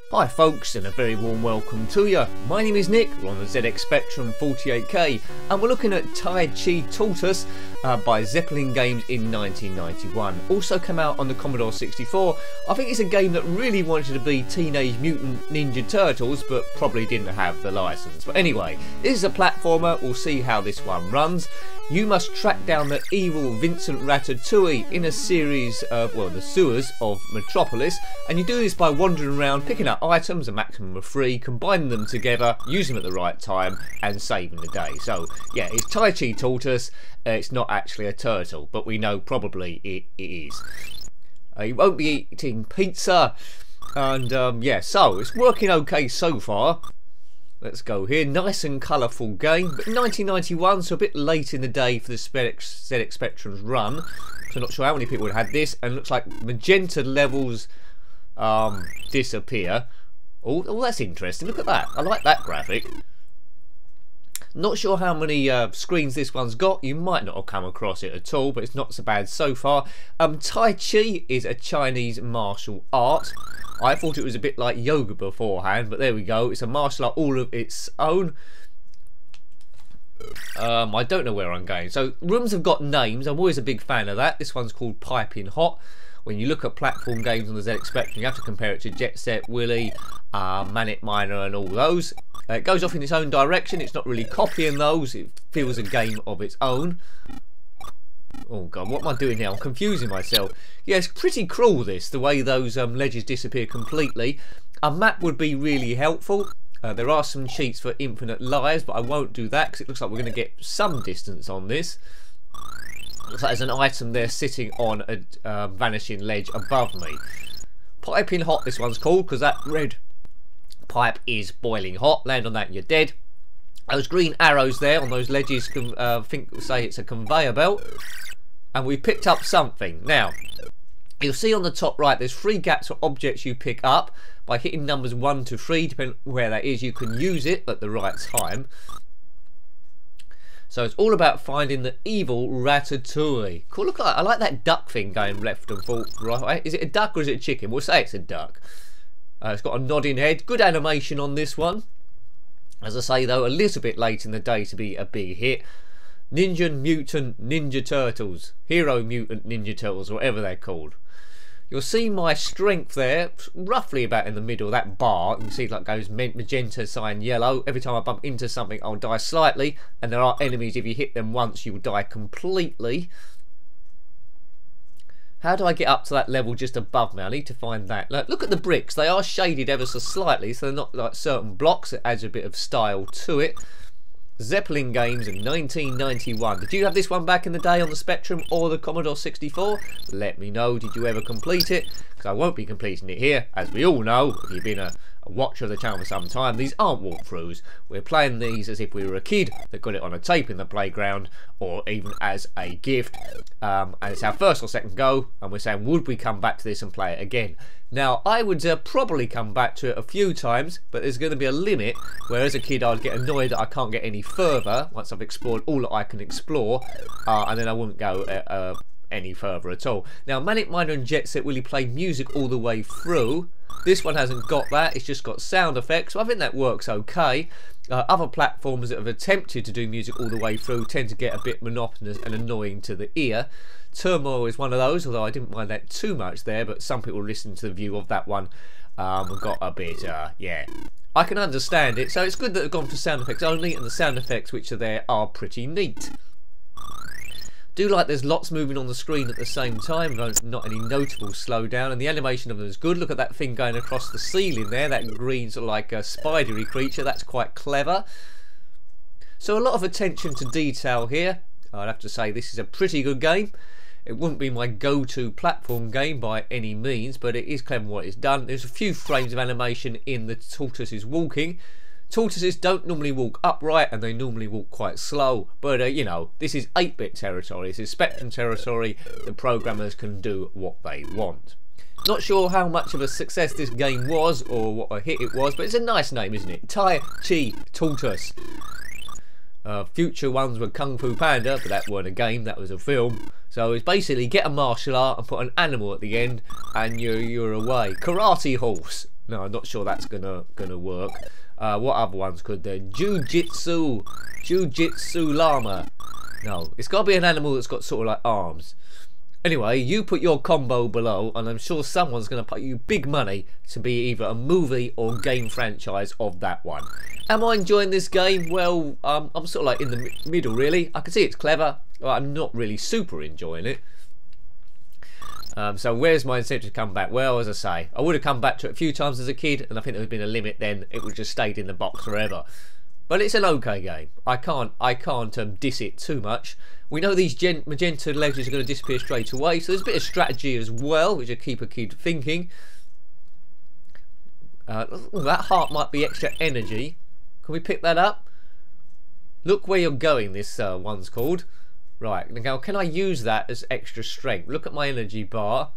Hi folks, and a very warm welcome to you. My name is Nick, we're on the ZX Spectrum 48K, and we're looking at Tai-Chi Tortoise by Zeppelin Games in 1991. Also came out on the Commodore 64. I think it's a game that really wanted to be Teenage Mutant Ninja Turtles, but probably didn't have the license. But anyway, this is a platformer, we'll see how this one runs. You must track down the evil Vincent Ratatouille in a series of, well, the sewers of Metropolis, and you do this by wandering around, picking up items, a maximum of 3, combining them together, using them at the right time, and saving the day. So, yeah, it's Tai-Chi Tortoise, it's not actually a turtle, but we know probably it is. You won't be eating pizza, and yeah, so it's working okay so far. Let's go here. Nice and colourful game, but 1991, so a bit late in the day for the ZX Spectrum's run. So not sure how many people had this, and looks like magenta levels disappear. Oh, that's interesting. Look at that. I like that graphic. Not sure how many screens this one's got. You might not have come across it at all, but it's not so bad so far. Tai Chi is a Chinese martial art. I thought it was a bit like yoga beforehand, but there we go. It's a martial art all of its own. I don't know where I'm going. So rooms have got names. I'm always a big fan of that. This one's called Piping Hot. When you look at platform games on the ZX Spectrum, you have to compare it to Jet Set, Willy, Manic Miner and all those. It goes off in its own direction. It's not really copying those. It feels a game of its own. Oh god, what am I doing now? I'm confusing myself. Yeah, it's pretty cruel this, the way those ledges disappear completely. A map would be really helpful. There are some cheats for infinite lives, but I won't do that because it looks like we're going to get some distance on this. Looks like there's an item there sitting on a vanishing ledge above me. Piping Hot this one's called because that red pipe is boiling hot. Land on that and you're dead. Those green arrows there on those ledges say it's a conveyor belt. And we picked up something. Now, you'll see on the top right there's 3 gaps for objects you pick up. By hitting numbers 1 to 3, depending where that is, you can use it at the right time. So it's all about finding the evil Ratatouille. Cool, look, I like that duck thing going left and forth, right. Is it a duck or is it a chicken? We'll say it's a duck. It's got a nodding head. Good animation on this one. As I say though, a little bit late in the day to be a big hit. Ninja Mutant Ninja Turtles. Hero Mutant Ninja Turtles, whatever they're called. You'll see my strength there, roughly about in the middle, that bar. You can see it like goes magenta, cyan, yellow. Every time I bump into something, I'll die slightly. And there are enemies, if you hit them once, you will die completely. How do I get up to that level just above me? I need to find that. Look at the bricks. They are shaded ever so slightly, so they're not like certain blocks. It adds a bit of style to it. Zeppelin Games in 1991. Did you have this one back in the day on the Spectrum or the Commodore 64? Let me know. Did you ever complete it? Because I won't be completing it here. As we all know, if you've been a watcher of the channel for some time, these aren't walkthroughs. We're playing these as if we were a kid that got it on a tape in the playground, or even as a gift. And it's our first or second go, and we're saying, would we come back to this and play it again? Now, I would probably come back to it a few times, but there's going to be a limit, where as a kid I'd get annoyed that I can't get any further once I've explored all that I can explore, and then I wouldn't go any further at all. Now, Manic Miner and Jet Set really play music all the way through. This one hasn't got that, it's just got sound effects, so I think that works okay. Other platforms that have attempted to do music all the way through tend to get a bit monotonous and annoying to the ear. Turmoil is one of those, although I didn't mind that too much there, but some people listening to the view of that one got a bit, yeah. I can understand it, so it's good that they've gone for sound effects only, and the sound effects which are there are pretty neat. Do like there's lots moving on the screen at the same time, not any notable slowdown, and the animation of them is good. Look at that thing going across the ceiling there, that green sort of like a spidery creature, that's quite clever. So a lot of attention to detail here. I'd have to say this is a pretty good game. It wouldn't be my go-to platform game by any means, but it is clever what it's done. There's a few frames of animation in the tortoises walking. Tortoises don't normally walk upright, and they normally walk quite slow, but you know, this is 8-bit territory, this is Spectrum territory. The programmers can do what they want. Not sure how much of a success this game was, or what a hit it was, but it's a nice name, isn't it? Tai-Chi Tortoise. Future ones were Kung Fu Panda, but that weren't a game, that was a film. So it's basically get a martial art and put an animal at the end, and you're away. Karate horse. No, I'm not sure that's gonna work. What other ones could there? Jiu-Jitsu llama. No, it's got to be an animal that's got sort of like arms. Anyway, you put your combo below, and I'm sure someone's going to pay you big money to be either a movie or game franchise of that one. Am I enjoying this game? Well, I'm sort of like in the middle, really. I can see it's clever, but I'm not really super enjoying it. So where's my incentive to come back? Well, as I say, I would have come back to it a few times as a kid, and I think there would have been a limit then. It would have just stayed in the box forever. But it's an okay game. I can't diss it too much. We know these magenta ledges are going to disappear straight away, so there's a bit of strategy as well, which will keep a kid thinking. That heart might be extra energy. Can we pick that up? Look where you're going, this one's called. Right, now can I use that as extra strength? Look at my energy bar.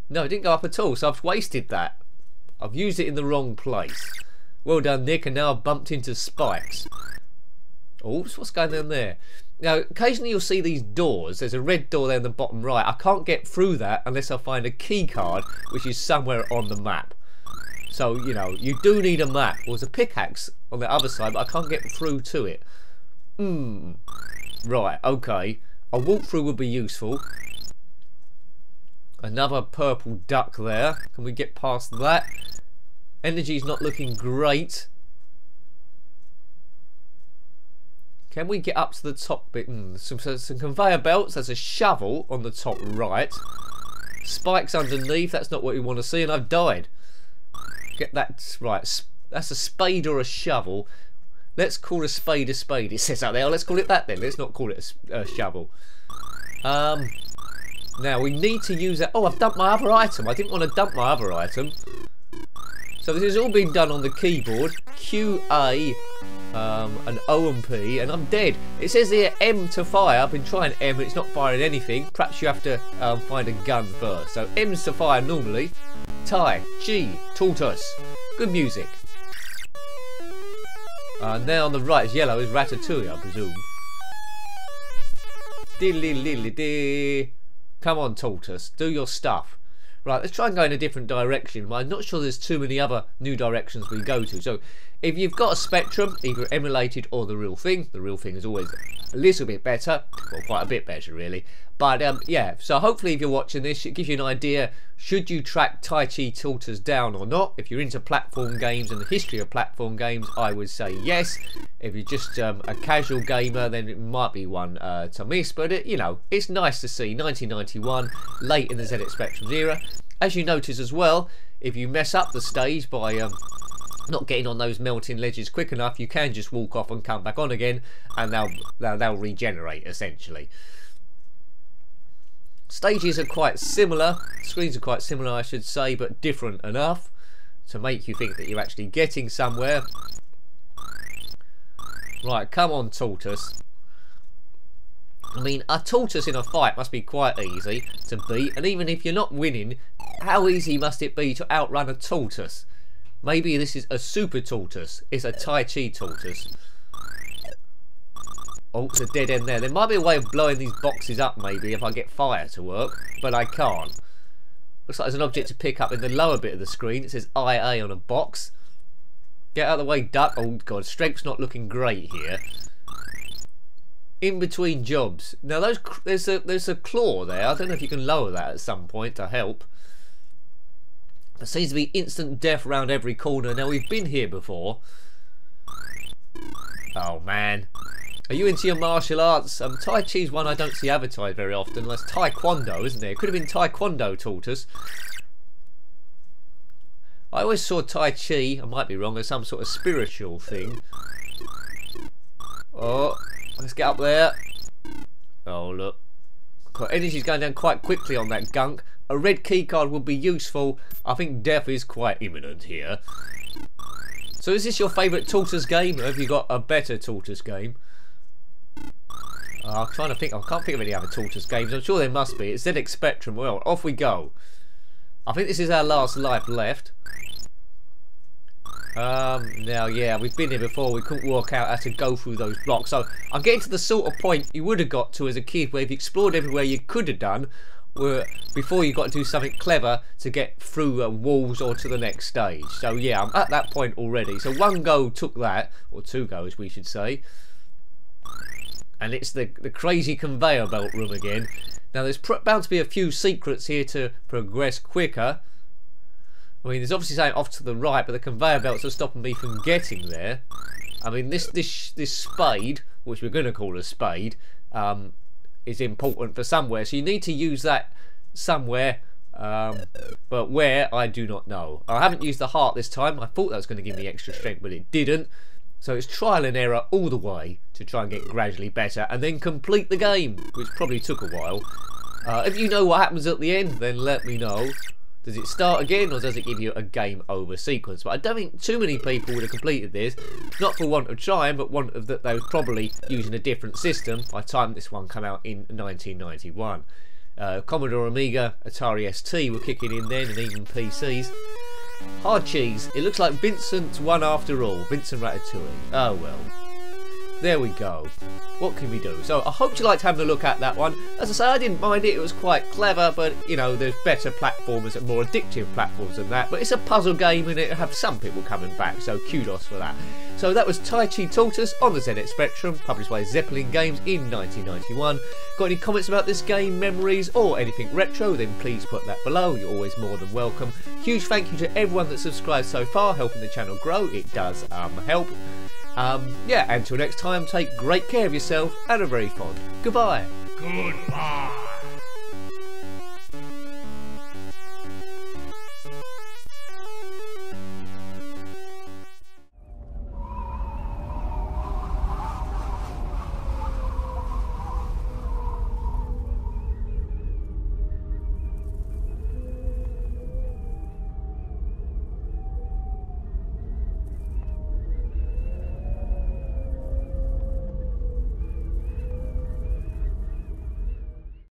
No, it didn't go up at all, so I've wasted that. I've used it in the wrong place. Well done, Nick, and now I've bumped into spikes. Oh, what's going on there? Now, occasionally you'll see these doors. There's a red door there in the bottom right. I can't get through that unless I find a key card, which is somewhere on the map. So, you know, you do need a map. Well, there's a pickaxe on the other side, but I can't get through to it. Right, okay. A walkthrough would be useful. Another purple duck there. Can we get past that? Energy's not looking great. Can we get up to the top bit? Some conveyor belts. There's a shovel on the top right. Spikes underneath. That's not what we want to see, and I've died. Get that right. That's a spade or a shovel. Let's call a spade, it says out there. Let's call it that then. Let's not call it a shovel. Now we need to use that. Oh, I've dumped my other item. I didn't want to dump my other item. So this has all been done on the keyboard. Q, A, and O and P, and I'm dead. It says here M to fire. I've been trying M, but it's not firing anything. Perhaps you have to find a gun first. So M's to fire normally. Tai-Chi Tortoise. Good music. Now on the right is yellow, is Ratatouille, I presume. Diddly-diddly-dee. Come on, Tortoise, do your stuff. Right, let's try and go in a different direction. But I'm not sure there's too many other new directions we go to. So if you've got a Spectrum, either emulated or the real thing is always a little bit better, or quite a bit better really. But yeah, so hopefully if you're watching this, it gives you an idea, should you track Tai-Chi Tortoise down or not? If you're into platform games and the history of platform games, I would say yes. If you're just a casual gamer, then it might be one to miss. But you know, it's nice to see 1991, late in the ZX Spectrum era. As you notice as well, if you mess up the stage by not getting on those melting ledges quick enough, you can just walk off and come back on again, and they'll regenerate essentially. Stages are quite similar, screens are quite similar I should say, but different enough to make you think that you're actually getting somewhere. Right, come on Tortoise. I mean, a tortoise in a fight must be quite easy to beat, and even if you're not winning, how easy must it be to outrun a tortoise? Maybe this is a super tortoise, it's a Tai-Chi tortoise. Oh, it's a dead end there. There might be a way of blowing these boxes up maybe if I get fire to work, but I can't. Looks like there's an object to pick up in the lower bit of the screen. It says IA on a box. Get out of the way, duck. Oh god, strength's not looking great here. In between jobs. Now there's a claw there. I don't know if you can lower that at some point to help. There seems to be instant death around every corner. Now we've been here before. Oh man. Are you into your martial arts? Tai Chi's one I don't see advertised very often. That's Taekwondo, isn't it? It could have been Taekwondo Tortoise. I always saw Tai Chi, I might be wrong, as some sort of spiritual thing. Oh, let's get up there. Oh look. Energy's going down quite quickly on that gunk. A red keycard would be useful. I think death is quite imminent here. So is this your favourite Tortoise game, or have you got a better Tortoise game? I'm trying to think. I can't think of any other Tortoise games. I'm sure there must be. It's ZX Spectrum. Well, off we go. I think this is our last life left. Now, yeah, we've been here before. We couldn't work out how to go through those blocks. So I'm getting to the sort of point you would have got to as a kid, where you've explored everywhere you could have done, where before you got to do something clever to get through walls or to the next stage. So yeah, I'm at that point already. So one go took that, or two goes we should say. And it's the crazy conveyor belt room again. Now there's bound to be a few secrets here to progress quicker. I mean, there's obviously something off to the right, but the conveyor belts are stopping me from getting there. I mean, this spade, which we're going to call a spade, is important for somewhere. So you need to use that somewhere, but where, I do not know. I haven't used the heart this time. I thought that was going to give me extra strength, but it didn't. So it's trial and error all the way to try and get gradually better and then complete the game, which probably took a while. If you know what happens at the end, then let me know. Does it start again, or does it give you a game over sequence? But I don't think too many people would have completed this, not for want of trying, but want of that they were probably using a different system by the time this one came out in 1991. Commodore Amiga, Atari ST were kicking in then, and even PCs. Hard cheese. It looks like Vincent's won after all. Vincent Ratatouille. Oh well. There we go. What can we do? So I hope you liked having a look at that one. As I say, I didn't mind it. It was quite clever, but you know, there's better platformers and more addictive platforms than that. But it's a puzzle game, and it'll have some people coming back, so kudos for that. So that was Tai-Chi Tortoise on the ZX Spectrum, published by Zeppelin Games in 1991. Got any comments about this game, memories, or anything retro, then please put that below. You're always more than welcome. Huge thank you to everyone that's subscribed so far, helping the channel grow. It does help. Yeah, until next time, take great care of yourself and a very fond goodbye. Goodbye.